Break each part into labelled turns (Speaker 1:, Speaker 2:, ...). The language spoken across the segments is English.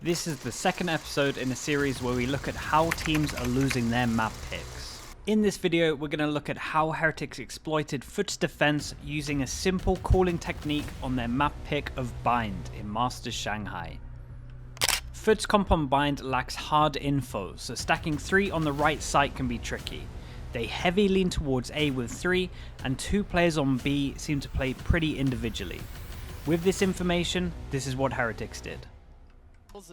Speaker 1: This is the second episode in a series where we look at how teams are losing their map picks. In this video, we're going to look at how Heretics exploited Foot's defense using a simple calling technique on their map pick of Bind in Masters Shanghai. Foot's comp on Bind lacks hard info, so stacking 3 on the right site can be tricky. They heavy lean towards A with 3, and 2 players on B seem to play pretty individually. With this information, this is what Heretics did.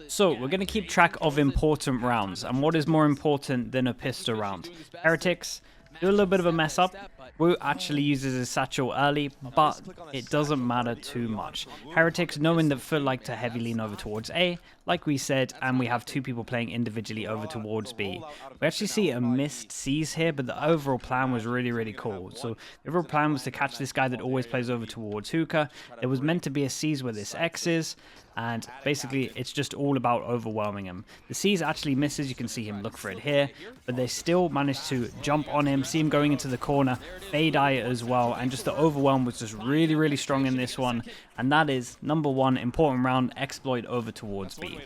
Speaker 1: So, we're going to keep track of important rounds, and what is more important than a pistol round? Heretics do a little bit of a mess up. Wu actually uses his satchel early, but it doesn't matter too much. Heretics, knowing that Foot like to heavy lean over towards A, like we said, and we have 2 people playing individually over towards B. We actually see a missed C's here, but the overall plan was really cool. So the overall plan was to catch this guy that always plays over towards Hookah. There was meant to be a C's where this X is, and basically it's just all about overwhelming him. The C's actually misses, you can see him look for it here, but they still managed to jump on him, see him going into the corner, fade eye as well, and just the overwhelm was just really strong in this one, and that is number 1 important round, exploit over towards B.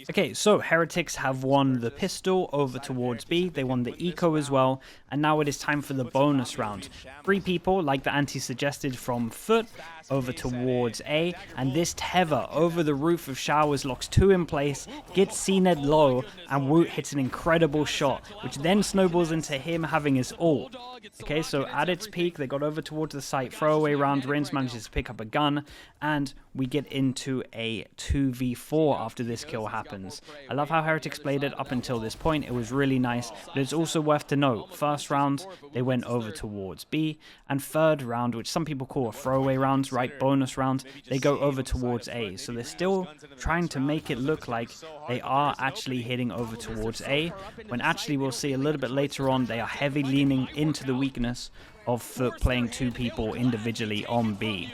Speaker 1: Okay, so Heretics have won the pistol over towards B, they won the eco as well, and now it is time for the bonus round. 3 people, like the ante suggested from Foot, over towards A, and this tether over the roof of Showers locks 2 in place, gets CNED low, and Woot hits an incredible shot, which then snowballs into him having his ult. Okay, so at its peak, they got over towards the site, throwaway round, Rins manages to pick up a gun, and we get into a 2v4 after this kill happens. I love how Heretics played it up until this point, it was really nice, but it's also worth to note, first round, they went over towards B, and third round, which some people call a throwaway round, right, bonus round, they go over towards A. So they're still trying to make it look like they are actually hitting over towards A, when actually we'll see a little bit later on, they are heavy leaning into the weakness of Foot playing 2 people individually on B.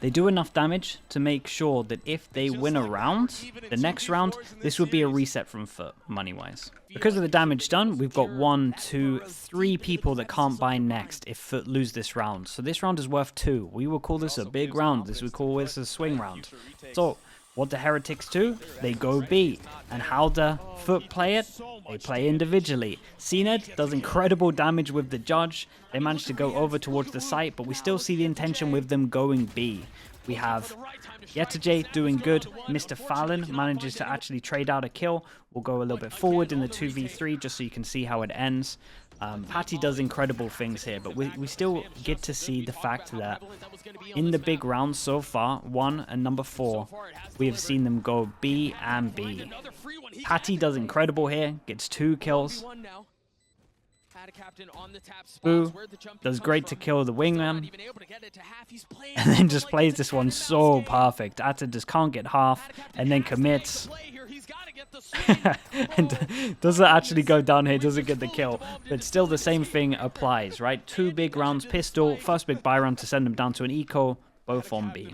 Speaker 1: They do enough damage to make sure that if they win a round, the next round, this would be a reset from Foot, money-wise. Because of the damage done, we've got 1, 2, 3 people that can't buy next if Foot lose this round. So this round is worth 2. We will call this a big round. We call this a swing round. So, what do Heretics do? They go B. And how do Foot play it? They play individually. CNED does incredible damage with the Judge. They manage to go over towards the site, but we still see the intention with them going B. We have Yetajay doing good. Mr. Fallon manages to actually trade out a kill. We'll go a little bit forward in the 2v3 just so you can see how it ends. Patty does incredible things here, but we still get to see the fact that in the big rounds so far, 1 and number 4, we have seen them go B and B. Patty does incredible here, gets 2 kills. Boo does great to kill the wingman, and then just plays this one so perfect. Atta just can't get half, and then commits. And doesn't actually go down here, doesn't get the kill, but still the same thing applies, right? 2 big rounds pistol, first big buy round to send them down to an eco, both on B.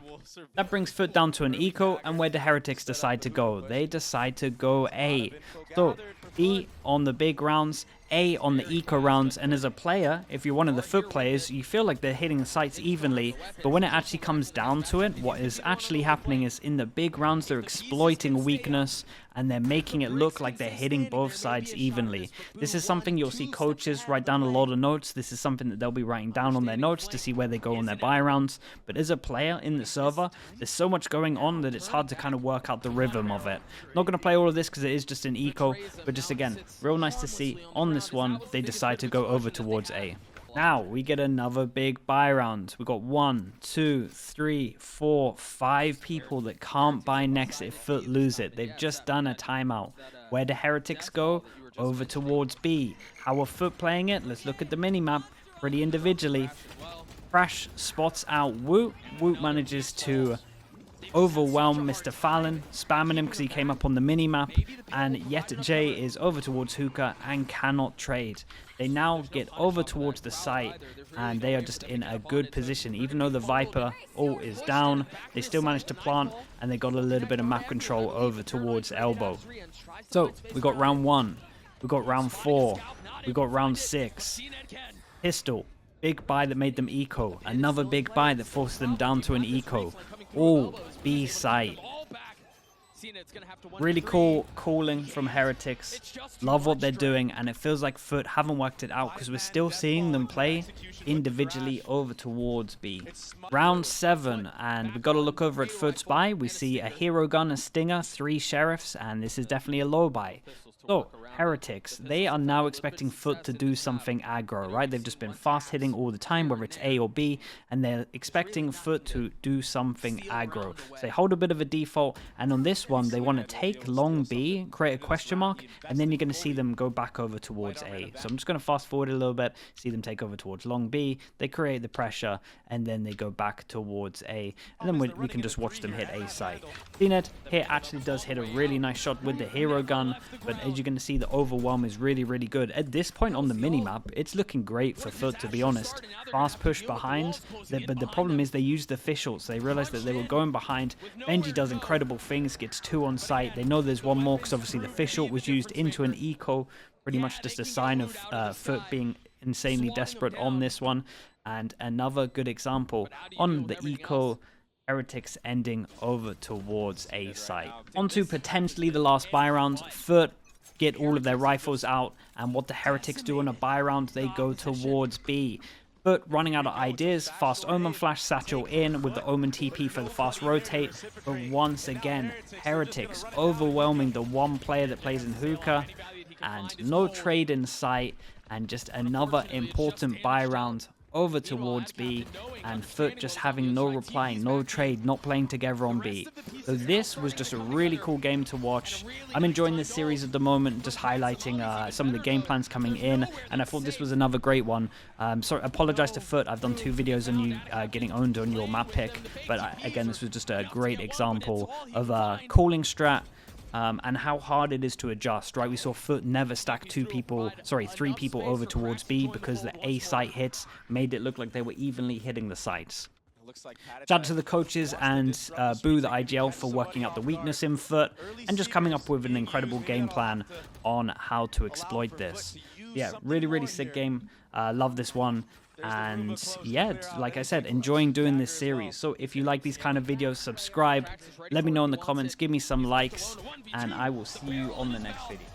Speaker 1: That brings Foot down to an eco, and where the Heretics decide to go? They decide to go A. So B on the big rounds, A on the eco rounds, and as a player, if you're one of the Foot players, you feel like they're hitting the sites evenly, but when it actually comes down to it, what is actually happening is in the big rounds, they're exploiting weakness, and they're making it look like they're hitting both sides evenly. This is something you'll see coaches write down a lot of notes. This is something that they'll be writing down on their notes to see where they go on their buy rounds, but as a player in the server, there's so much going on that it's hard to kind of work out the rhythm of it. Not going to play all of this because it is just an eco, but just again, real nice to see on this one, they decide to go over towards A. Now, we get another big buy round. We've got 1, 2, 3, 4, 5 people that can't buy next if Foot lose it. They've just done a timeout. Where do Heretics go? Over towards B. How are Foot playing it? Let's look at the minimap pretty individually. Crash spots out Woot. Woot manages to overwhelm Mr. Fallon, spamming him because he came up on the minimap, and Yetajay is over towards Hookah and cannot trade. They now get over towards the site, and they are just in a good position. Even though the Viper ult is down, they still managed to plant, and they got a little bit of map control over towards Elbow. So, we got round 1, we got round 4, we got round 6. Pistol, big buy that made them eco. Another big buy that forced them down to an eco. All B site. Really cool calling from Heretics. Love what they're doing, and it feels like Foot haven't worked it out because we're still seeing them play individually over towards B. Round 7, and we've got to look over at Foot's buy. We see a hero gun, a stinger, 3 sheriffs, and this is definitely a low buy. So, Heretics, they are now expecting Foot to do something aggro, right? They've just been fast hitting all the time, whether it's A or B, and they're expecting Foot to do something aggro. So they hold a bit of a default, and on this one, they want to take long B, create a question mark, and then you're going to see them go back over towards A. So I'm just going to fast forward a little bit, see them take over towards long B, they create the pressure, and then they go back towards A, and then we can just watch them hit A site. CNED here actually does hit a really nice shot with the hero gun, but as you're going to see, the overwhelm is really, really good. At this point on the minimap, it's looking great for Foot, to be honest. Fast push behind, but the problem is they used the officials. They realized that they were going behind. Benji does incredible things, gets 2 on site. They know there's one more because obviously the official was used into an eco, pretty much just a sign of Foot being insanely desperate on this one. And another good example on the eco, Heretics ending over towards A site. On to potentially the last buy round. Foot get all of their rifles out, and what the Heretics do on a buy round, they go towards B. But running out of ideas, fast Omen flash satchel in with the Omen TP for the fast rotate. But once again, Heretics overwhelming the one player that plays in hookah, and no trade in sight, and just another important buy round over towards B, and Foot just having no reply, no trade, not playing together on B. So this was just a really cool game to watch. I'm enjoying this series at the moment, just highlighting some of the game plans coming in, and I thought this was another great one. Sorry, apologize to Foot, I've done 2 videos on you getting owned on your map pick, but again, this was just a great example of a calling strat, and how hard it is to adjust, right? We saw Foot never stack 3 people over towards B because the A site hits made it look like they were evenly hitting the sites. Shout out to the coaches and Boo, the IGL, for working out the weakness in Foot and just coming up with an incredible game plan on how to exploit this. Yeah, really, really sick game. Love this one. And yeah, like I said, enjoying doing this series. So if you like these kind of videos, subscribe, let me know in the comments, give me some likes, and I will see you on the next video.